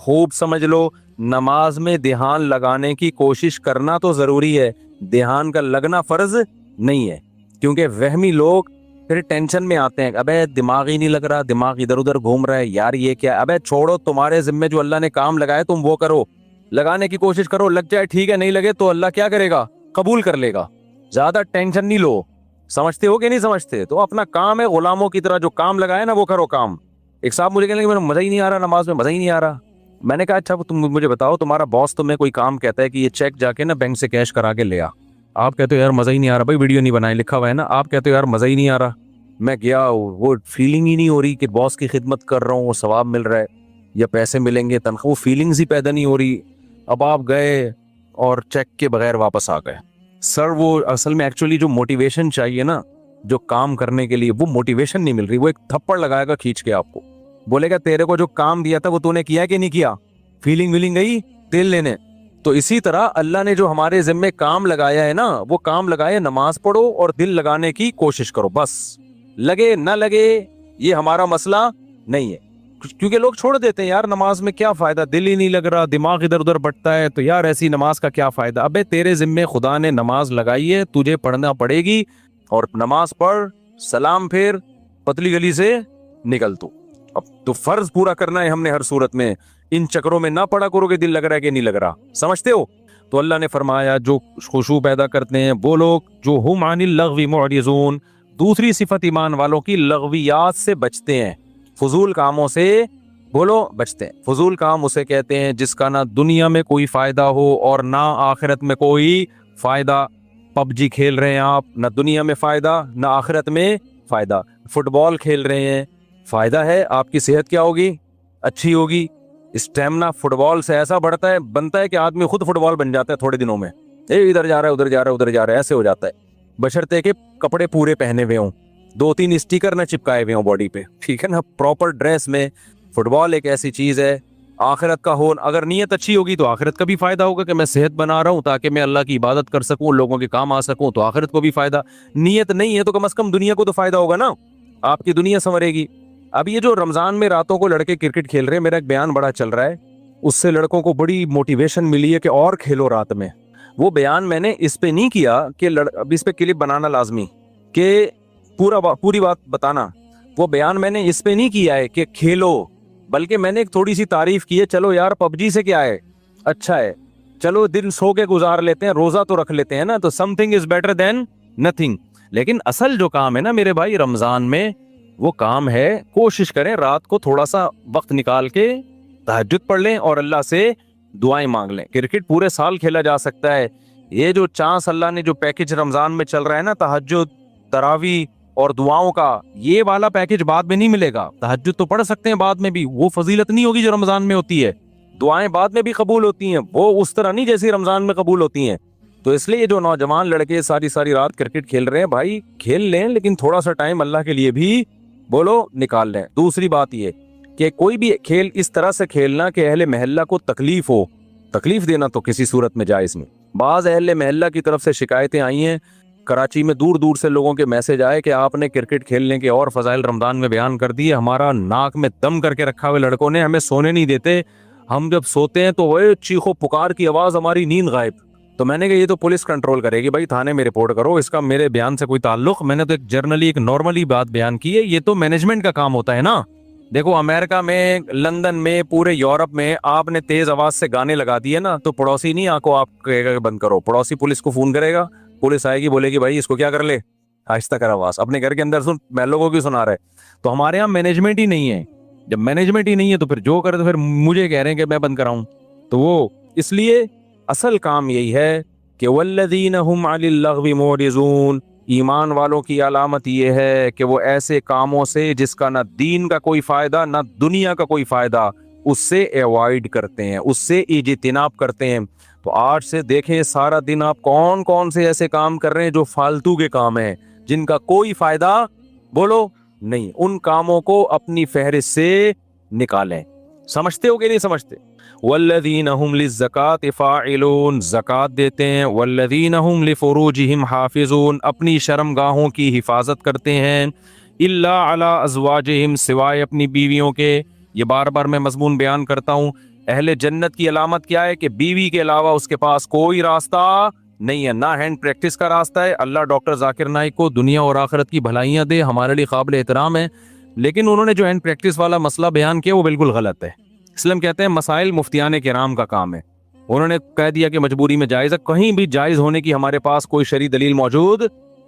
خوب سمجھ لو, نماز میں دھیان لگانے کی کوشش کرنا تو ضروری ہے, دھیان کا لگنا فرض نہیں ہے, کیونکہ وہمی لوگ پھر ٹینشن میں آتے ہیں, ابے دماغ ہی نہیں لگ رہا, دماغ ادھر ادھر گھوم رہا ہے, یار یہ کیا, ابے چھوڑو, تمہارے ذمے جو اللہ نے کام لگائے تم وہ کرو, لگانے کی کوشش کرو, لگ جائے ٹھیک ہے, نہیں لگے تو اللہ کیا کرے گا, قبول کر لے گا, زیادہ ٹینشن نہیں لو. سمجھتے ہو کہ نہیں سمجھتے؟ تو اپنا کام ہے غلاموں کی طرح, جو کام لگائے نا وہ کرو کام. ایک صاحب مجھے کہنے لگے مزہ ہی نہیں آ رہا, نماز میں مزہ ہی نہیں آ رہا. میں نے کہا اچھا تم مجھے بتاؤ, تمہارا باس تمہیں کوئی کام کہتا ہے کہ یہ چیک جا کے نا بینک سے کیش کرا کے لے آ, آپ کہتے ہو یار مزہ ہی نہیں آ رہا, بھائی ویڈیو نہیں بنائے لکھا ہوا ہے نا, آپ کہتے ہو یار مزہ ہی نہیں آ رہا. میں گیا, وہ فیلنگ ہی نہیں ہو رہی کہ باس کی خدمت کر رہا ہوں, وہ ثواب مل رہا ہے یا پیسے ملیں گے تنخواہ, وہ فیلنگز ہی پیدا نہیں ہو رہی. اب آپ گئے اور چیک کے بغیر واپس آ گئے. سر وہ اصل میں ایکچولی جو موٹیویشن چاہیے نا جو کام کرنے کے لیے, وہ موٹیویشن نہیں مل رہی, وہ ایک تھپڑ لگائے گا کھینچ کے آپ کو, بولے گا تیرے کو جو کام دیا تھا وہ تو نے کیا کہ نہیں کیا, فیلنگ ویلنگ گئی تیل لینے. تو اسی طرح اللہ نے جو ہمارے ذمے کام لگایا ہے نا, وہ کام لگائے, نماز پڑھو اور دل لگانے کی کوشش کرو, بس لگے نہ لگے یہ ہمارا مسئلہ نہیں ہے. کیونکہ لوگ چھوڑ دیتے ہیں, یار نماز میں کیا فائدہ, دل ہی نہیں لگ رہا, دماغ ادھر ادھر بٹتا ہے, تو یار ایسی نماز کا کیا فائدہ. ابے تیرے ذمے خدا نے نماز لگائی ہے, تجھے پڑھنا پڑے گی, اور نماز پڑھ, سلام پھر, پتلی گلی سے نکل. اب تو فرض پورا کرنا ہے ہم نے ہر صورت میں, ان چکروں میں نہ پڑا کرو کہ دل لگ رہا ہے کہ نہیں لگ رہا. سمجھتے ہو؟ تو اللہ نے فرمایا جو خشوع پیدا کرتے ہیں وہ لوگ جو ہم عن اللغو معرضون, دوسری صفت ایمان والوں کی لغویات سے بچتے ہیں, فضول کاموں سے بولو بچتے ہیں. فضول کام اسے کہتے ہیں جس کا نہ دنیا میں کوئی فائدہ ہو اور نہ آخرت میں کوئی فائدہ. پب جی کھیل رہے ہیں آپ, نہ دنیا میں فائدہ نہ آخرت میں فائدہ. فٹ بال کھیل رہے ہیں, فائدہ ہے, آپ کی صحت کیا ہوگی, اچھی ہوگی, اسٹیمنا فٹ بال سے ایسا بنتا ہے کہ آدمی خود فٹ بال بن جاتا ہے تھوڑے دنوں میں, ادھر جا رہا ہے ادھر جا رہا ہے ادھر جا رہا ہے, ایسے ہو جاتا ہے, بشرطے کہ کپڑے پورے پہنے ہوئے ہوں, 2-3 اسٹیکر نہ چپکائے ہوئے ہوں باڈی پہ, ٹھیک ہے نا, پراپر ڈریس میں. فٹ بال ایک ایسی چیز ہے آخرت کا ہو, اگر نیت اچھی ہوگی تو آخرت کا بھی فائدہ ہوگا کہ میں صحت بنا رہا ہوں تاکہ میں اللہ کی عبادت کر سکوں, لوگوں کے کام آ سکوں, تو آخرت کو بھی فائدہ. نیت نہیں ہے تو کم از کم دنیا کو تو فائدہ ہوگا نا, آپ کی دنیا سنورے گی. اب یہ جو رمضان میں راتوں کو لڑکے کرکٹ کھیل رہے ہیں, میرا ایک بیان بڑا چل رہا ہے, اس سے لڑکوں کو بڑی موٹیویشن ملی ہے کہ اور کھیلو رات میں. وہ بیان میں نے اس پہ نہیں کیا کہ اب اس پہ کلپ بنانا لازمی کہ پوری بات بتانا, وہ بیان میں نے اس پہ نہیں کیا ہے کہ کھیلو, بلکہ میں نے ایک تھوڑی سی تعریف کی ہے. چلو یار پب جی سے کیا ہے, اچھا ہے, چلو دن سو کے گزار لیتے ہیں, روزہ تو رکھ لیتے ہیں نا, تو some thing is better than nothing. لیکن اصل جو کام ہے نا میرے بھائی رمضان میں, وہ کام ہے کوشش کریں رات کو تھوڑا سا وقت نکال کے تہجد پڑھ لیں اور اللہ سے دعائیں مانگ لیں. کرکٹ پورے سال کھیلا جا سکتا ہے, یہ جو چانس اللہ نے جو پیکج رمضان میں چل رہا ہے نا, تہجد, تراویح اور دعاؤں کا, یہ والا پیکج بعد میں نہیں ملے گا. تہجد تو پڑھ سکتے ہیں بعد میں بھی, وہ فضیلت نہیں ہوگی جو رمضان میں ہوتی ہے. دعائیں بعد میں بھی قبول ہوتی ہیں, وہ اس طرح نہیں جیسی رمضان میں قبول ہوتی ہیں. تو اس لیے جو نوجوان لڑکے ساری رات کرکٹ کھیل رہے ہیں, بھائی کھیل لیں, لیکن تھوڑا سا ٹائم اللہ کے لیے بھی بولو نکال لیں. دوسری بات یہ کہ کوئی بھی کھیل اس طرح سے کھیلنا کہ اہل محلہ کو تکلیف ہو, تکلیف دینا تو کسی صورت میں جائز نہیں. بعض اہل محلہ کی طرف سے شکایتیں آئی ہیں, کراچی میں دور دور سے لوگوں کے میسج آئے کہ آپ نے کرکٹ کھیلنے کے اور فضائل رمضان میں بیان کر دیے, ہمارا ناک میں دم کر کے رکھا ہوئے لڑکوں نے, ہمیں سونے نہیں دیتے, ہم جب سوتے ہیں تو وہ چیخو پکار کی آواز, ہماری نیند غائب. تو میں نے کہا یہ تو پولیس کنٹرول کرے گی, بھائی تھانے میں رپورٹ کرو, اس کا میرے بیان سے کوئی تعلق. میں نے تو ایک جرنلی ایک نارملی بات بیان کی ہے, یہ تو مینجمنٹ کا کام ہوتا ہے نا. دیکھو امریکہ میں, لندن میں, پورے یورپ میں آپ نے تیز آواز سے گانے لگا دیے نا, تو پڑوسی نہیں آپ کو آپ کہے گا کہ بند کرو, پڑوسی پولیس کو فون کرے گا, پولیس آئے گی بولے گی بھائی اس کو کیا کر لے, آہستہ کر آواز, اپنے گھر کے اندر سن, محلوں کو کیوں سنا رہے. تو ہمارے یہاں مینجمنٹ ہی نہیں ہے, جب مینجمنٹ ہی نہیں ہے تو پھر جو کرے تو پھر مجھے کہہ رہے ہیں کہ میں بند کراؤں. تو وہ اس لیے اصل کام یہی ہے کہ والذین هم عن اللغو معرضون, ایمان والوں کی علامت یہ ہے کہ وہ ایسے کاموں سے جس کا نہ دین کا کوئی فائدہ نہ دنیا کا کوئی فائدہ, اس سے ایوائڈ کرتے ہیں, اس سے اجتناب کرتے ہیں. تو آج سے دیکھیں سارا دن آپ کون کون سے ایسے کام کر رہے ہیں جو فالتو کے کام ہیں, جن کا کوئی فائدہ بولو نہیں. ان کاموں کو اپنی فہرست سے نکالیں. سمجھتے ہو کہ نہیں سمجھتے؟ والذین هم للزکاة فاعلون, زکات دیتے ہیں. والذین هم لفروجهم حافظون, اپنی شرمگاہوں کی حفاظت کرتے ہیں. الا علی ازواجہم, سوائے اپنی بیویوں کے. یہ بار بار میں مضمون بیان کرتا ہوں اہل جنت کی علامت کیا ہے کہ بیوی کے علاوہ اس کے پاس کوئی راستہ نہیں ہے، نہ ہینڈ پریکٹس کا راستہ ہے۔ اللہ ڈاکٹر ذاکر نائک کو دنیا اور آخرت کی بھلائیاں دے، ہمارے لیے قابل احترام ہے، لیکن انہوں نے جو ہینڈ پریکٹس والا مسئلہ بیان کیا وہ بالکل غلط ہے۔ اسلام کہتے ہیں مسائل مفتیان کرام کا کام ہے، انہوں نے کہہ دیا کہ مجبوری میں جائز ہے، کہیں بھی جائز ہونے کی ہمارے پاس کوئی شرعی دلیل موجود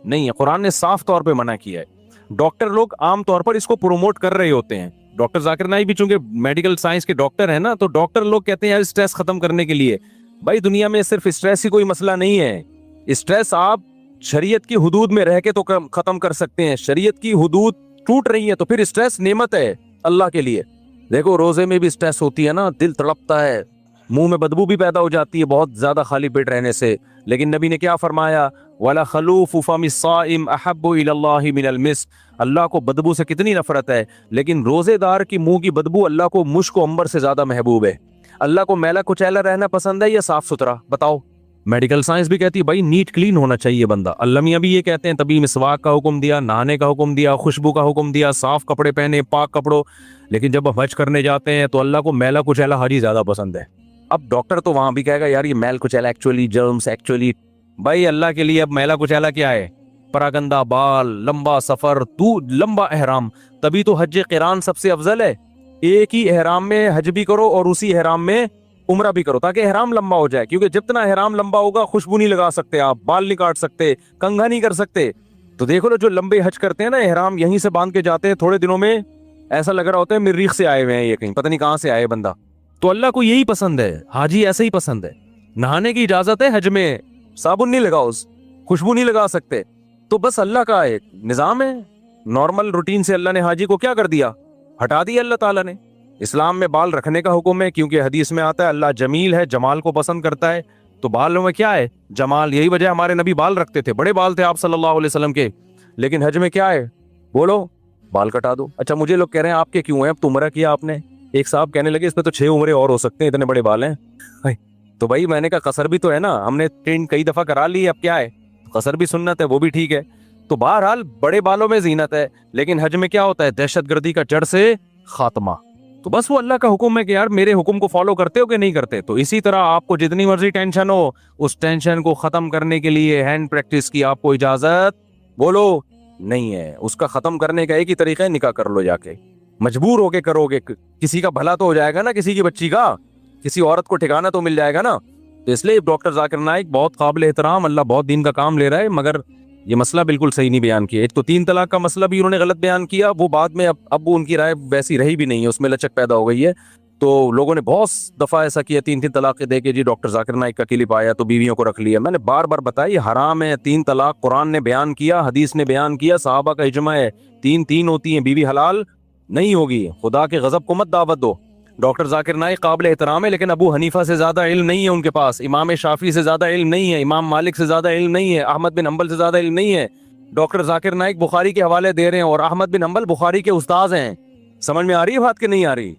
نہیں ہے، قرآن نے صاف طور پہ منع کیا ہے۔ ڈاکٹر لوگ عام طور پر اس کو پروموٹ کر رہے ہوتے ہیں، ڈاکٹر ذاکر نائک بھی چونکہ میڈیکل سائنس کے ڈاکٹر ہیں نا، تو ڈاکٹر لوگ کہتے ہیں یار اسٹریس ختم کرنے کے لیے، بھائی دنیا میں صرف اسٹریس ہی کوئی مسئلہ نہیں ہے، اسٹریس آپ شریعت کی حدود میں رہ کے تو ختم کر سکتے ہیں، شریعت کی حدود ٹوٹ رہی ہے تو پھر اسٹریس نعمت ہے اللہ کے لیے۔ دیکھو روزے میں بھی اسٹریس ہوتی ہے نا، دل تڑپتا ہے، منہ میں بدبو بھی پیدا ہو جاتی ہے بہت زیادہ خالی پیٹ رہنے سے، لیکن نبی نے کیا فرمایا، وَلَا خَلُوفُ فَمِ الصَّائِمِ أَحَبُّ إِلَى اللَّهِ مِنَ الْمِسْكِ، اللہ کو بدبو سے کتنی نفرت ہے، لیکن روزے دار کی منہ کی بدبو اللہ کو مشک و عنبر سے زیادہ محبوب ہے۔ اللہ کو میلا کچیلا رہنا پسند ہے یا صاف ستھرا؟ بتاؤ۔ میڈیکل سائنس بھی کہتی ہے بھائی نیٹ کلین ہونا چاہیے بندہ، اللہ میاں بھی یہ کہتے ہیں، تبھی مسواک کا حکم دیا، نہانے کا حکم دیا، خوشبو کا حکم دیا، صاف کپڑے پہنے، پاک کپڑوں، لیکن جب ہم حج کرنے جاتے ہیں تو اللہ کو میلا کچیلا حاجی زیادہ پسند ہے۔ اب ڈاکٹر تو وہاں بھی کہے گا یار یہ میل کچیلا ایکچولی جرمز ایکچولی، بھائی اللہ کے لیے اب میلا کچیلا کیا ہے؟ پراگندہ بال، لمبا سفر، لمبا احرام، تبھی تو حج قران سب سے افضل ہے، ایک ہی احرام میں حج بھی کرو اور اسی احرام میں عمرہ بھی کرو تاکہ احرام لمبا ہو جائے، کیونکہ جتنا احرام لمبا ہوگا خوشبو نہیں لگا سکتے آپ، بال نہیں کاٹ سکتے، کنگھا نہیں کر سکتے۔ تو دیکھو نا جو لمبے حج کرتے ہیں نا، احرام یہیں سے باندھ کے جاتے ہیں، تھوڑے دنوں میں ایسا لگ رہا ہوتا ہے مریخ سے آئے ہوئے ہیں، یہ کہیں پتہ نہیں کہاں سے آئے بندہ۔ تو اللہ کو یہی پسند ہے، حاجی ایسے ہی پسند ہے۔ نہانے کی اجازت ہے حج میں، صابن نہیں لگاؤ، خوشبو نہیں لگا سکتے، تو بس اللہ کا ایک نظام ہے، نارمل روٹین سے اللہ نے حاجی کو کیا کر دیا، ہٹا دیا اللہ تعالیٰ نے۔ اسلام میں بال رکھنے کا حکم ہے، کیونکہ حدیث میں آتا ہے اللہ جمیل ہے، جمال کو پسند کرتا ہے، تو بالوں میں کیا ہے، جمال، یہی وجہ ہمارے نبی بال رکھتے تھے، بڑے بال تھے آپ صلی اللہ علیہ وسلم کے، لیکن حج میں کیا ہے، بولو بال کٹا دو۔ اچھا مجھے لوگ کہہ رہے ہیں آپ کے کیوں ہیں، اب تو عمرہ کیا آپ نے، ایک صاحب کہنے لگے اس پہ تو 6 عمرے اور ہو سکتے ہیں، اتنے بڑے بال ہیں۔ تو بھائی میں نے کہا قصر بھی تو ہے نا، ہم نے ٹرین کئی دفعہ کرا لی، اب کیا ہے، قصر بھی سنت ہے، وہ بھی ٹھیک ہے۔ تو بہرحال بڑے بالوں میں زینت ہے، لیکن حج میں کیا ہوتا ہے، دہشت گردی کا جڑ سے خاتمہ۔ تو بس وہ اللہ کا حکم ہے کہ یار میرے حکم کو فالو کرتے ہو کہ نہیں کرتے۔ تو اسی طرح آپ کو جتنی مرضی ٹینشن ہو، اس ٹینشن کو ختم کرنے کے لیے ہینڈ پریکٹس کی آپ کو اجازت بولو نہیں ہے۔ اس کا ختم کرنے کا ایک ہی طریقہ ہے، نکاح کر لو جا کے، مجبور ہو کے کرو گے، کسی کا بھلا تو ہو جائے گا نا، کسی کی بچی کا، کسی عورت کو ٹھکانہ تو مل جائے گا نا۔ تو اس لیے ڈاکٹر ذاکر نائک بہت قابل احترام، اللہ بہت دین کا کام لے رہا ہے، مگر یہ مسئلہ بالکل صحیح نہیں بیان کیا۔ ایک تو 3 طلاق کا مسئلہ بھی انہوں نے غلط بیان کیا، وہ بعد میں اب ان کی رائے ویسی رہی بھی نہیں ہے، اس میں لچک پیدا ہو گئی ہے۔ تو لوگوں نے بہت دفعہ ایسا کیا، 3 طلاقیں دے کے جی ڈاکٹر ذاکر نائک کا کلپ آیا تو بیویوں کو رکھ لیا۔ میں نے بار بار بتایا یہ حرام ہے، 3 طلاق قرآن نے بیان کیا، حدیث نے بیان کیا، صحابہ کا اجماع ہے، 3 ہوتی ہیں، بیوی حلال نہیں ہوگی، خدا کے غضب کو مت دعوت دو۔ ڈاکٹر ذاکر نائک قابل احترام ہے، لیکن ابو حنیفہ سے زیادہ علم نہیں ہے ان کے پاس، امام شافعی سے زیادہ علم نہیں ہے، امام مالک سے زیادہ علم نہیں ہے، احمد بن حنبل سے زیادہ علم نہیں ہے۔ ڈاکٹر ذاکر نائک بخاری کے حوالے دے رہے ہیں اور احمد بن حنبل بخاری کے استاذ ہیں، سمجھ میں آ رہی ہے بات کہ نہیں آ رہی؟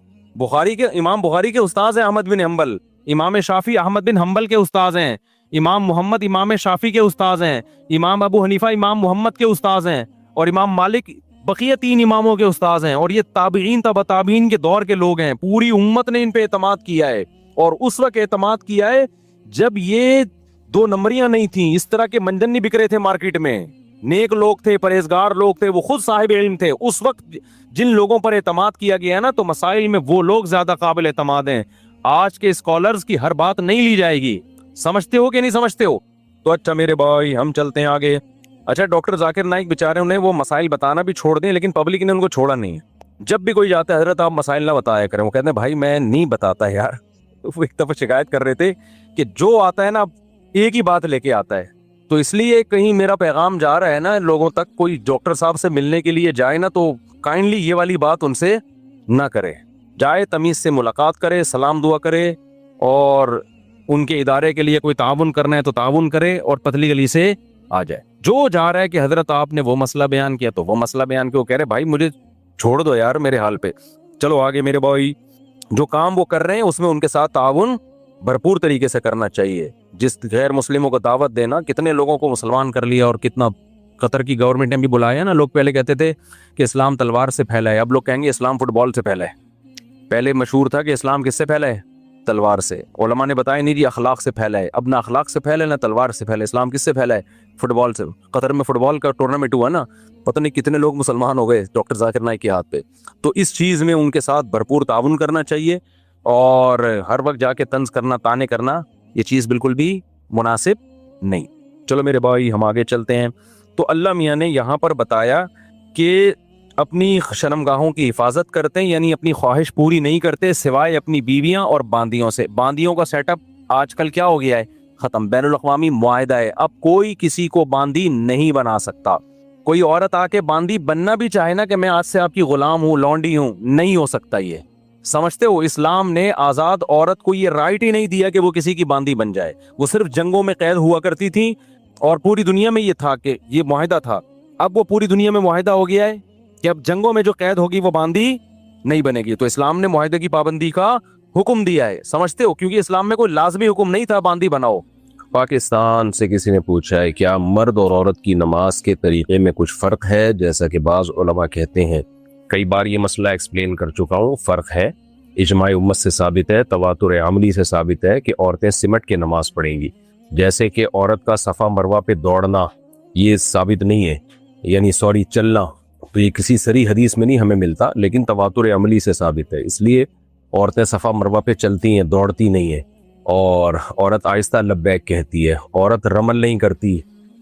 امام بخاری کے استاذ ہیں احمد بن حنبل، امام شافعی احمد بن حنبل کے استاذ ہیں، امام محمد امام شافعی کے استاذ ہیں، امام ابو حنیفہ امام محمد کے استاذ ہیں، اور امام مالک بقیہ 3 اماموں کے استاذ ہیں، اور یہ تابعین تبع تابعین کے دور کے لوگ ہیں۔ پوری امت نے ان پہ اعتماد کیا ہے، اور اس وقت اعتماد کیا ہے جب یہ 2 نمبریاں نہیں تھیں، اس طرح کے منجن نہیں بک رہے تھے مارکیٹ میں، نیک لوگ تھے، پرہیزگار لوگ تھے، وہ خود صاحب علم تھے۔ اس وقت جن لوگوں پر اعتماد کیا گیا ہے نا، تو مسائل میں وہ لوگ زیادہ قابل اعتماد ہیں۔ آج کے اسکالرز کی ہر بات نہیں لی جائے گی، سمجھتے ہو کہ نہیں سمجھتے ہو؟ تو اچھا میرے بھائی ہم چلتے ہیں آگے۔ اچھا ڈاکٹر ذاکر نائک بیچارے انہیں وہ مسائل بتانا بھی چھوڑ دیں، لیکن پبلک نے ان کو چھوڑا نہیں ہے۔ جب بھی کوئی جاتا ہے حضرت آپ مسائل نہ بتایا کریں، وہ کہتے ہیں بھائی میں نہیں بتاتا یار۔ وہ ایک دفعہ شکایت کر رہے تھے کہ جو آتا ہے نا ایک ہی بات لے کے آتا ہے، تو اس لیے کہیں میرا پیغام جا رہا ہے نا لوگوں تک، کوئی ڈاکٹر صاحب سے ملنے کے لیے جائے نا تو کائنڈلی یہ والی بات ان سے نہ کرے، جائے تمیز سے ملاقات کرے، سلام دعا کرے، اور ان کے ادارے کے لیے کوئی تعاون کرنا ہے تو تعاون کرے، اور پتلی گلی سے آ جائے۔ جو جا رہا ہے کہ حضرت آپ نے وہ مسئلہ بیان کیا تو وہ مسئلہ بیان کیا، وہ کہہ رہے بھائی مجھے چھوڑ دو یار میرے حال پہ، چلو آگے میرے بھائی۔ جو کام وہ کر رہے ہیں اس میں ان کے ساتھ تعاون بھرپور طریقے سے کرنا چاہیے۔ جس غیر مسلموں کو دعوت دینا، کتنے لوگوں کو مسلمان کر لیا، اور کتنا قطر کی گورنمنٹ نے بھی بلایا نا۔ لوگ پہلے کہتے تھے کہ اسلام تلوار سے پھیلا ہے، اب لوگ کہیں گے اسلام فٹ بال سے پھیلا ہے۔ پہلے مشہور تھا کہ اسلام کس سے پھیلا ہے، تلوار سے. علماء نے بتایا نہیں جی اخلاق سے پھیلا ہے. اب نہ اخلاق سے پھیلا ہے نہ تلوار سے پھیلا ہے. اسلام کس سے پھیلا ہے؟ فٹ بال سے. قطر میں فٹ بال کا ٹورنامنٹ ہوا نا, پتہ نہیں کتنے لوگ مسلمان ہو گئے ڈاکٹر ذاکر نائک کے ہاتھ پہ. تو اس چیز میں ان کے ساتھ بھرپور تعاون کرنا چاہیے, اور ہر وقت جا کے طنز کرنا, طعنے کرنا, یہ چیز بالکل بھی مناسب نہیں. چلو میرے بھائی ہم آگے چلتے ہیں. تو اللہ میاں نے یہاں پر بتایا کہ اپنی شرمگاہوں کی حفاظت کرتے ہیں, یعنی اپنی خواہش پوری نہیں کرتے سوائے اپنی بیویاں اور باندیوں سے. باندیوں کا سیٹ اپ آج کل کیا ہو گیا ہے؟ ختم. بین الاقوامی معاہدہ ہے, اب کوئی کسی کو باندی نہیں بنا سکتا. کوئی عورت آ کے باندی بننا بھی چاہے نا کہ میں آج سے آپ کی غلام ہوں, لونڈی ہوں, نہیں ہو سکتا. یہ سمجھتے ہو اسلام نے آزاد عورت کو یہ رائٹ ہی نہیں دیا کہ وہ کسی کی باندی بن جائے. وہ صرف جنگوں میں قید ہوا کرتی تھی اور پوری دنیا میں یہ تھا کہ یہ معاہدہ تھا. اب وہ پوری دنیا میں معاہدہ ہو گیا ہے کہ اب جنگوں میں جو قید ہوگی وہ باندی نہیں بنے گی. تو اسلام نے معاہدے کی پابندی کا حکم دیا ہے, سمجھتے ہو, کیونکہ اسلام میں کوئی لازمی حکم نہیں تھا باندی بناؤ. پاکستان سے کسی نے پوچھا ہے کیا مرد اور عورت کی نماز کے طریقے میں کچھ فرق ہے؟ جیسا کہ بعض علماء کہتے ہیں, کئی بار یہ مسئلہ ایکسپلین کر چکا ہوں, فرق ہے. اجماع امت سے ثابت ہے, تواتر عملی سے ثابت ہے کہ عورتیں سمٹ کے نماز پڑھیں گی. جیسے کہ عورت کا صفا مروہ پہ دوڑنا یہ ثابت نہیں ہے, یعنی چلنا, تو یہ کسی صریح حدیث میں نہیں ہمیں ملتا, لیکن تواتر عملی سے ثابت ہے. اس لیے عورتیں صفا مروہ پہ چلتی ہیں, دوڑتی نہیں ہیں. اور عورت آہستہ لبیک کہتی ہے. عورت رمل نہیں کرتی.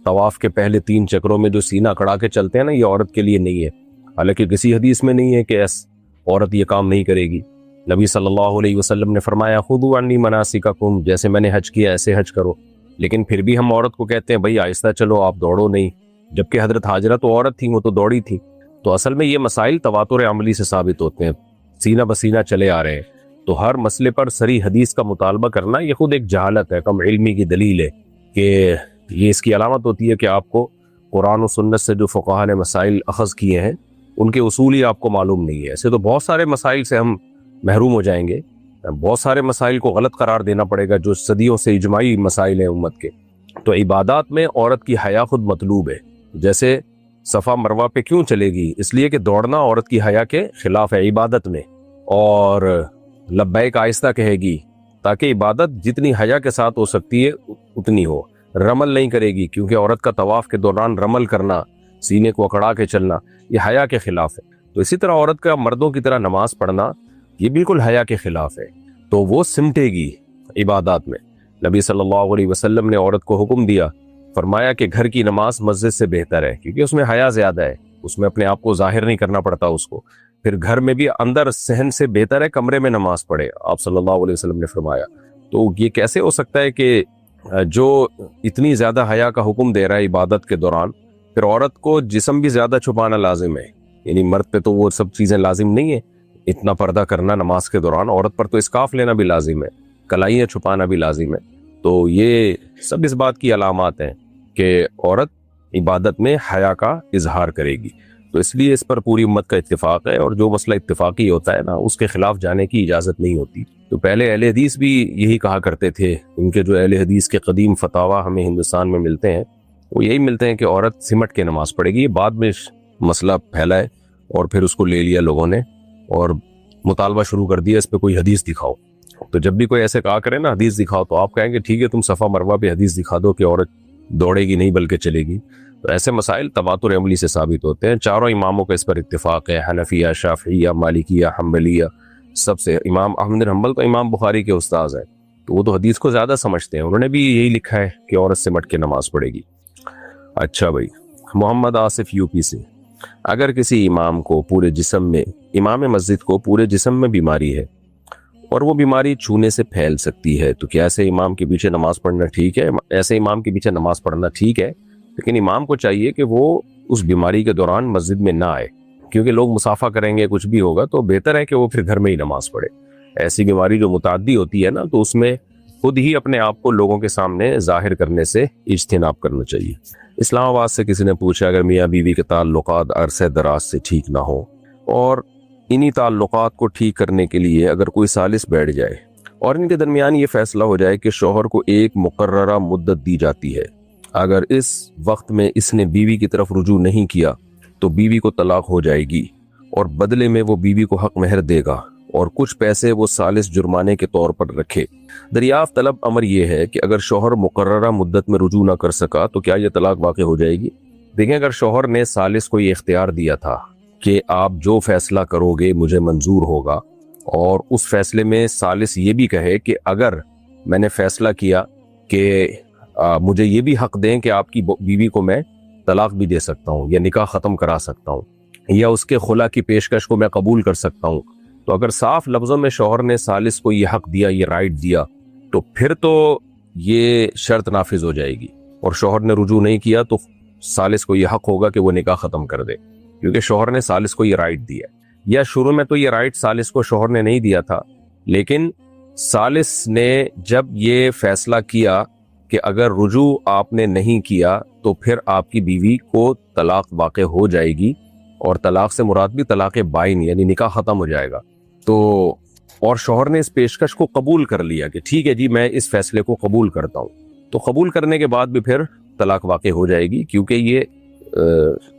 طواف کے پہلے 3 چکروں میں جو سینہ کڑا کے چلتے ہیں نا, یہ عورت کے لیے نہیں ہے. حالانکہ کسی حدیث میں نہیں ہے کہ عورت یہ کام نہیں کرے گی. نبی صلی اللہ علیہ وسلم نے فرمایا خذوا عنی مناسککم, جیسے میں نے حج کیا ایسے حج کرو. لیکن پھر بھی ہم عورت کو کہتے ہیں بھائی آہستہ چلو, آپ دوڑو نہیں. جبکہ حضرت ہاجرہ تو عورت تھی, وہ تو دوڑی تھی. تو اصل میں یہ مسائل تواتر عملی سے ثابت ہوتے ہیں, سینہ بسینہ چلے آ رہے ہیں. تو ہر مسئلے پر صریح حدیث کا مطالبہ کرنا یہ خود ایک جہالت ہے, کم علمی کی دلیل ہے. کہ یہ اس کی علامت ہوتی ہے کہ آپ کو قرآن و سنت سے جو فقہاء نے مسائل اخذ کیے ہیں ان کے اصول ہی آپ کو معلوم نہیں ہے. ایسے تو بہت سارے مسائل سے ہم محروم ہو جائیں گے, بہت سارے مسائل کو غلط قرار دینا پڑے گا جو صدیوں سے اجماعی مسائل ہیں امت کے. تو عبادات میں عورت کی حیا خود مطلوب ہے. جیسے صفا مروہ پہ کیوں چلے گی؟ اس لیے کہ دوڑنا عورت کی حیا کے خلاف ہے عبادت میں. اور لبیک آہستہ کہے گی تاکہ عبادت جتنی حیا کے ساتھ ہو سکتی ہے اتنی ہو. رمل نہیں کرے گی کیونکہ عورت کا طواف کے دوران رمل کرنا, سینے کو اکڑا کے چلنا, یہ حیا کے خلاف ہے. تو اسی طرح عورت کا مردوں کی طرح نماز پڑھنا یہ بالکل حیا کے خلاف ہے. تو وہ سمٹے گی عبادات میں. نبی صلی اللہ علیہ وسلم نے عورت کو حکم دیا, فرمایا کہ گھر کی نماز مسجد سے بہتر ہے کیونکہ اس میں حیا زیادہ ہے, اس میں اپنے آپ کو ظاہر نہیں کرنا پڑتا اس کو. پھر گھر میں بھی اندر صحن سے بہتر ہے کمرے میں نماز پڑھے, آپ صلی اللہ علیہ وسلم نے فرمایا. تو یہ کیسے ہو سکتا ہے کہ جو اتنی زیادہ حیا کا حکم دے رہا ہے عبادت کے دوران, پھر عورت کو جسم بھی زیادہ چھپانا لازم ہے؟ یعنی مرد پہ تو وہ سب چیزیں لازم نہیں ہیں, اتنا پردہ کرنا نماز کے دوران. عورت پر تو اسکارف لینا بھی لازم ہے, کلائیاں چھپانا بھی لازم ہے. تو یہ سب اس بات کی علامات ہیں کہ عورت عبادت میں حیا کا اظہار کرے گی. تو اس لیے اس پر پوری امت کا اتفاق ہے, اور جو مسئلہ اتفاقی ہوتا ہے نا اس کے خلاف جانے کی اجازت نہیں ہوتی. تو پہلے اہل حدیث بھی یہی کہا کرتے تھے, ان کے جو اہل حدیث کے قدیم فتاوی ہمیں ہندوستان میں ملتے ہیں وہ یہی ملتے ہیں کہ عورت سمٹ کے نماز پڑھے گی. یہ بعد میں مسئلہ پھیلا ہے اور پھر اس کو لے لیا لوگوں نے اور مطالبہ شروع کر دیا اس پہ کوئی حدیث دکھاؤ. تو جب بھی کوئی ایسے کہا کرے نا حدیث دکھاؤ, تو آپ کہیں گے ٹھیک ہے تم صفا مروہ پہ حدیث دکھا دو کہ عورت دوڑے گی نہیں بلکہ چلے گی. تو ایسے مسائل تواتر عملی سے ثابت ہوتے ہیں. چاروں اماموں کا اس پر اتفاق ہے, حنفیہ, شافعیہ, مالکیہ, حنبلیہ, سب سے. امام احمد بن حنبل تو امام بخاری کے استاذ ہیں, تو وہ تو حدیث کو زیادہ سمجھتے ہیں, انہوں نے بھی یہی لکھا ہے کہ عورت سمٹ کے نماز پڑھے گی. اچھا بھائی, محمد آصف یو پی سے, اگر کسی امام کو پورے جسم میں, امام مسجد کو پورے جسم میں بیماری ہے اور وہ بیماری چھونے سے پھیل سکتی ہے, تو کیا ایسے امام کے پیچھے نماز پڑھنا ٹھیک ہے؟ ایسے امام کے پیچھے نماز پڑھنا ٹھیک ہے, لیکن امام کو چاہیے کہ وہ اس بیماری کے دوران مسجد میں نہ آئے, کیونکہ لوگ مسافہ کریں گے, کچھ بھی ہوگا, تو بہتر ہے کہ وہ پھر گھر میں ہی نماز پڑھے. ایسی بیماری جو متعدی ہوتی ہے نا, تو اس میں خود ہی اپنے آپ کو لوگوں کے سامنے ظاہر کرنے سے اجتناب کرنا چاہیے. اسلام آباد سے کسی نے پوچھا, اگر میاں بیوی کے تعلقات عرصہ دراز سے ٹھیک نہ ہو اور انہی تعلقات کو ٹھیک کرنے کے لیے اگر کوئی ثالث بیٹھ جائے اور ان کے درمیان یہ فیصلہ ہو جائے کہ شوہر کو ایک مقررہ مدت دی جاتی ہے, اگر اس وقت میں اس نے بیوی کی طرف رجوع نہیں کیا تو بیوی کو طلاق ہو جائے گی, اور بدلے میں وہ بیوی کو حق مہر دے گا اور کچھ پیسے وہ ثالث جرمانے کے طور پر رکھے۔ دریافت طلب امر یہ ہے کہ اگر شوہر مقررہ مدت میں رجوع نہ کر سکا تو کیا یہ طلاق واقع ہو جائے گی؟ دیکھیں، اگر شوہر نے ثالث کو یہ اختیار دیا تھا کہ آپ جو فیصلہ کرو گے مجھے منظور ہوگا، اور اس فیصلے میں ثالث یہ بھی کہے کہ اگر میں نے فیصلہ کیا کہ مجھے یہ بھی حق دیں کہ آپ کی بیوی کو میں طلاق بھی دے سکتا ہوں یا نکاح ختم کرا سکتا ہوں یا اس کے خلا کی پیشکش کو میں قبول کر سکتا ہوں، تو اگر صاف لفظوں میں شوہر نے ثالث کو یہ حق دیا، یہ رائٹ دیا، تو پھر تو یہ شرط نافذ ہو جائے گی، اور شوہر نے رجوع نہیں کیا تو ثالث کو یہ حق ہوگا کہ وہ نکاح ختم کر دے، کیونکہ شوہر نے ثالث کو یہ رائٹ دیا۔ یا شروع میں تو یہ رائٹ ثالث کو شوہر نے نہیں دیا تھا، لیکن ثالث نے جب یہ فیصلہ کیا کہ اگر رجوع آپ نے نہیں کیا تو پھر آپ کی بیوی کو طلاق واقع ہو جائے گی، اور طلاق سے مراد بھی طلاق بائن یعنی نکاح ختم ہو جائے گا، تو اور شوہر نے اس پیشکش کو قبول کر لیا کہ ٹھیک ہے جی میں اس فیصلے کو قبول کرتا ہوں، تو قبول کرنے کے بعد بھی پھر طلاق واقع ہو جائے گی، کیونکہ یہ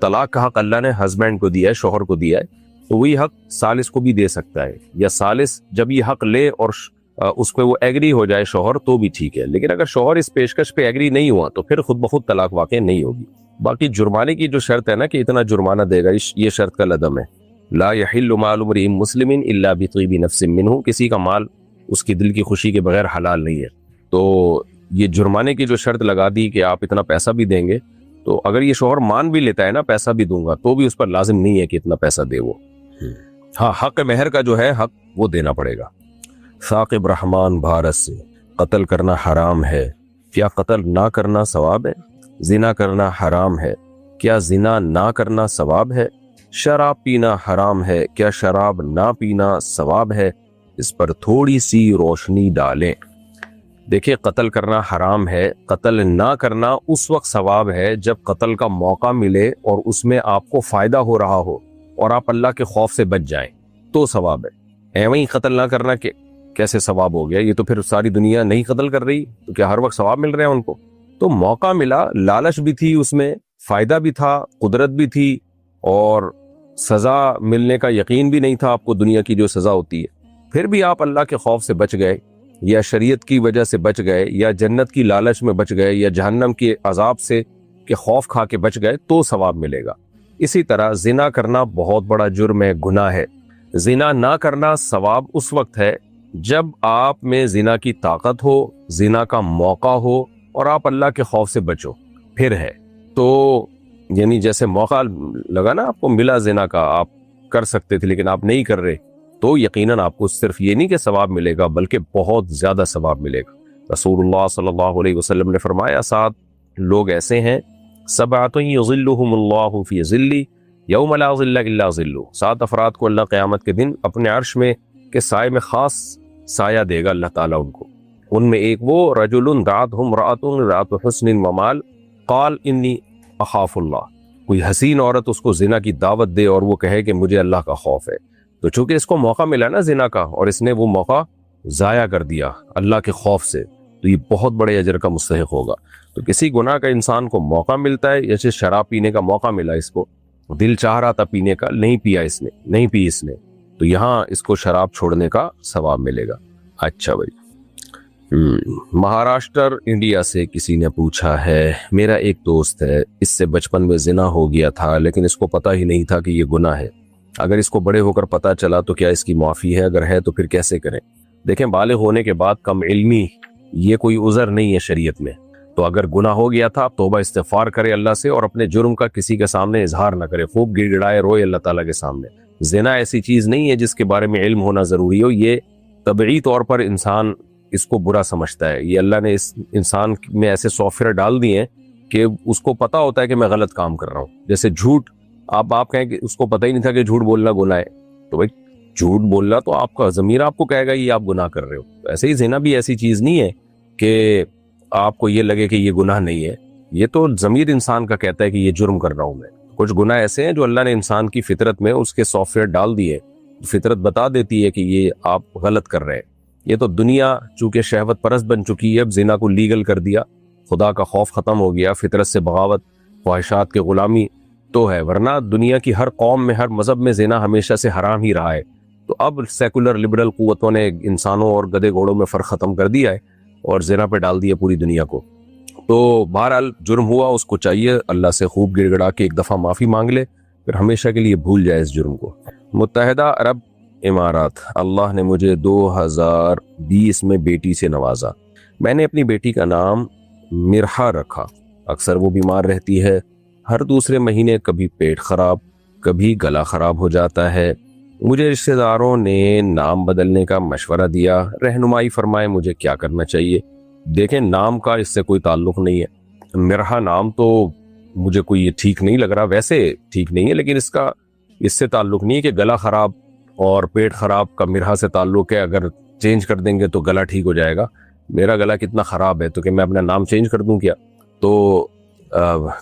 طلاق کا حق اللہ نے ہسبینڈ کو دیا ہے، شوہر کو دیا ہے، تو وہی حق ثالث کو بھی دے سکتا ہے، یا ثالث جب یہ حق لے اور اس پہ وہ ایگری ہو جائے شوہر تو بھی ٹھیک ہے، لیکن اگر شوہر اس پیشکش پہ ایگری نہیں ہوا تو پھر خود بخود طلاق واقع نہیں ہوگی۔ باقی جرمانے کی جو شرط ہے نا کہ اتنا جرمانہ دے گا، یہ شرط کا لدم ہے۔ لا يحل مال امرئ مسلم الا بطیب نفس منہ، کسی کا مال اس کی دل کی خوشی کے بغیر حلال نہیں ہے، تو یہ جرمانے کی جو شرط لگا دی کہ آپ اتنا پیسہ بھی دیں گے، تو اگر یہ شوہر مان بھی لیتا ہے نا پیسہ بھی دوں گا، تو بھی اس پر لازم نہیں ہے کہ اتنا پیسہ دے وہ، ہاں حق مہر کا جو ہے حق وہ دینا پڑے گا۔ ثاقب رحمان بھارت سے، قتل کرنا حرام ہے، کیا قتل نہ کرنا ثواب ہے؟ زنا کرنا حرام ہے، کیا زنا نہ کرنا ثواب ہے؟ شراب پینا حرام ہے، کیا شراب نہ پینا ثواب ہے؟ اس پر تھوڑی سی روشنی ڈالیں۔ دیکھیں، قتل کرنا حرام ہے، قتل نہ کرنا اس وقت ثواب ہے جب قتل کا موقع ملے اور اس میں آپ کو فائدہ ہو رہا ہو اور آپ اللہ کے خوف سے بچ جائیں تو ثواب ہے۔ ایویں قتل نہ کرنا کہ کیسے ثواب ہو گیا؟ یہ تو پھر ساری دنیا نہیں قتل کر رہی، تو کیا ہر وقت ثواب مل رہے ہیں ان کو؟ تو موقع ملا، لالچ بھی تھی، اس میں فائدہ بھی تھا، قدرت بھی تھی، اور سزا ملنے کا یقین بھی نہیں تھا آپ کو دنیا کی جو سزا ہوتی ہے، پھر بھی آپ اللہ کے خوف سے بچ گئے، یا شریعت کی وجہ سے بچ گئے، یا جنت کی لالچ میں بچ گئے، یا جہنم کے عذاب سے کہ خوف کھا کے بچ گئے، تو ثواب ملے گا۔ اسی طرح زنا کرنا بہت بڑا جرم ہے، گناہ ہے۔ زنا نہ کرنا ثواب اس وقت ہے جب آپ میں زنا کی طاقت ہو، زنا کا موقع ہو، اور آپ اللہ کے خوف سے بچو، پھر ہے تو یعنی جیسے موقع لگا نا آپ کو، ملا زنا کا، آپ کر سکتے تھے لیکن آپ نہیں کر رہے، تو یقیناً آپ کو صرف یہ نہیں کہ ثواب ملے گا بلکہ بہت زیادہ ثواب ملے گا۔ رسول اللہ صلی اللہ علیہ وسلم نے فرمایا 7 لوگ ایسے ہیں، 7 یظلہم اللہ فی ظلہ یوم لا ظل الا ظلہ، 7 افراد کو اللہ قیامت کے دن اپنے عرش میں کے سائے میں خاص سایہ دے گا اللہ تعالیٰ ان کو۔ ان میں ایک وہ رجل دعتہ امرأۃ ذات حسن ومال قال انی اخاف اللہ، کوئی حسین عورت اس کو زنا کی دعوت دے اور وہ کہے کہ مجھے اللہ کا خوف ہے، تو چونکہ اس کو موقع ملا نا زنا کا، اور اس نے وہ موقع ضائع کر دیا اللہ کے خوف سے، تو یہ بہت بڑے اجر کا مستحق ہوگا۔ تو کسی گناہ کا انسان کو موقع ملتا ہے، جیسے شراب پینے کا موقع ملا، اس کو دل چاہ رہا تھا پینے کا، نہیں پیا اس نے، نہیں پی اس نے، تو یہاں اس کو شراب چھوڑنے کا ثواب ملے گا۔ اچھا بھائی، مہاراشٹر انڈیا سے کسی نے پوچھا ہے، میرا ایک دوست ہے، اس سے بچپن میں زنا ہو گیا تھا لیکن اس کو پتہ ہی نہیں تھا کہ یہ گناہ ہے، اگر اس کو بڑے ہو کر پتہ چلا تو کیا اس کی معافی ہے؟ اگر ہے تو پھر کیسے کریں؟ دیکھیں، بالغ ہونے کے بعد کم علمی یہ کوئی عذر نہیں ہے شریعت میں، تو اگر گناہ ہو گیا تھا توبہ استغفار کرے اللہ سے، اور اپنے جرم کا کسی کے سامنے اظہار نہ کرے، خوب گڑ گڑائے روئے اللہ تعالیٰ کے سامنے۔ زنا ایسی چیز نہیں ہے جس کے بارے میں علم ہونا ضروری ہو، یہ طبعی طور پر انسان اس کو برا سمجھتا ہے، یہ اللہ نے اس انسان میں ایسے سافٹ ویئر ڈال دیے ہیں کہ اس کو پتہ ہوتا ہے کہ میں غلط کام کر رہا ہوں۔ جیسے جھوٹ، آپ کہیں کہ اس کو پتہ ہی نہیں تھا کہ جھوٹ بولنا گناہ ہے، تو بھائی جھوٹ بولنا تو آپ کا ضمیر آپ کو کہے گا یہ آپ گناہ کر رہے ہو۔ تو ایسے ہی زنا بھی ایسی چیز نہیں ہے کہ آپ کو یہ لگے کہ یہ گناہ نہیں ہے، یہ تو ضمیر انسان کا کہتا ہے کہ یہ جرم کر رہا ہوں میں۔ کچھ گناہ ایسے ہیں جو اللہ نے انسان کی فطرت میں اس کے سافٹ ویئر ڈال دیے، فطرت بتا دیتی ہے کہ یہ آپ غلط کر رہے ہیں۔ یہ تو دنیا چونکہ شہوت پرست بن چکی ہے، اب زنا کو لیگل کر دیا، خدا کا خوف ختم ہو گیا، فطرت سے بغاوت، خواہشات کے غلامی تو ہے، ورنہ دنیا کی ہر قوم میں، ہر مذہب میں زنا ہمیشہ سے حرام ہی رہا ہے۔ تو اب سیکولر لبرل قوتوں نے انسانوں اور گدے گھوڑوں میں فرق ختم کر دیا ہے اور زنا پہ ڈال دیا پوری دنیا کو. تو بہرحال جرم ہوا, اس کو چاہیے اللہ سے خوب گڑ گڑا کے ایک دفعہ معافی مانگ لے, پھر ہمیشہ کے لیے بھول جائے اس جرم کو. متحدہ عرب امارات, اللہ نے مجھے 2020 میں بیٹی سے نوازا. میں نے اپنی بیٹی کا نام مرحا رکھا. اکثر وہ بیمار رہتی ہے, ہر دوسرے مہینے کبھی پیٹ خراب, کبھی گلا خراب ہو جاتا ہے. مجھے رشتہ داروں نے نام بدلنے کا مشورہ دیا, رہنمائی فرمائے مجھے کیا کرنا چاہیے. دیکھیں, نام کا اس سے کوئی تعلق نہیں ہے. مرحا نام تو مجھے کوئی یہ ٹھیک نہیں لگ رہا, ویسے ٹھیک نہیں ہے, لیکن اس سے تعلق نہیں ہے کہ گلا خراب اور پیٹ خراب کا مرحا سے تعلق ہے. اگر چینج کر دیں گے تو گلا ٹھیک ہو جائے گا. میرا گلا کتنا خراب ہے تو کہ میں اپنا نام چینج کر دوں کیا؟ تو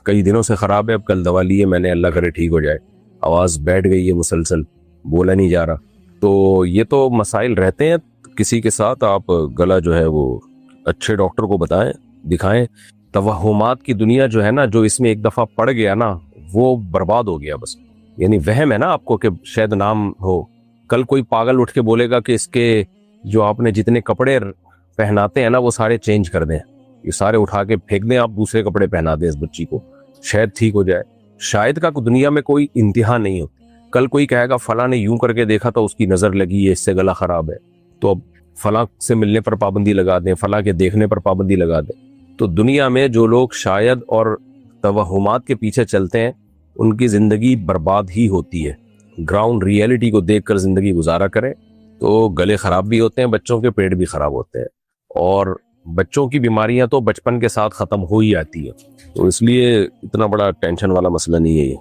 کئی دنوں سے خراب ہے, اب کل دوا لی ہے میں نے, اللہ کرے ٹھیک ہو جائے. آواز بیٹھ گئی ہے مسلسل, بولا نہیں جا رہا. تو یہ تو مسائل رہتے ہیں کسی کے ساتھ. آپ گلا جو ہے وہ اچھے ڈاکٹر کو بتائیں, دکھائیں. توہمات کی دنیا جو ہے نا, جو اس میں ایک دفعہ پڑ گیا نا وہ برباد ہو گیا بس. یعنی وہم ہے نا آپ کو کہ شاید نام ہو, کل کوئی پاگل اٹھ کے بولے گا کہ اس کے جو آپ نے جتنے کپڑے پہناتے ہیں نا وہ سارے چینج کر دیں, یہ سارے اٹھا کے پھینک دیں, آپ دوسرے کپڑے پہنا دیں اس بچی کو, شاید ٹھیک ہو جائے. شاید کا دنیا میں کوئی انتہا نہیں ہوتی. کل کوئی کہے گا فلاں نے یوں کر کے دیکھا تو اس کی نظر لگی ہے, اس سے گلا خراب ہے, تو اب فلاں سے ملنے پر پابندی لگا دیں, فلاں کے دیکھنے پر پابندی لگا دیں. تو دنیا میں جو لوگ شاید اور توہمات کے پیچھے چلتے ہیں ان کی زندگی برباد ہی ہوتی ہے. گراؤنڈ ریئلٹی کو دیکھ کر زندگی گزارا کریں تو گلے خراب بھی ہوتے ہیں, بچوں کے پیٹ بھی خراب ہوتے ہیں, اور بچوں کی بیماریاں تو بچپن کے ساتھ ختم ہو ہی آتی ہے. تو اس لیے اتنا بڑا ٹینشن والا مسئلہ نہیں ہے یہ.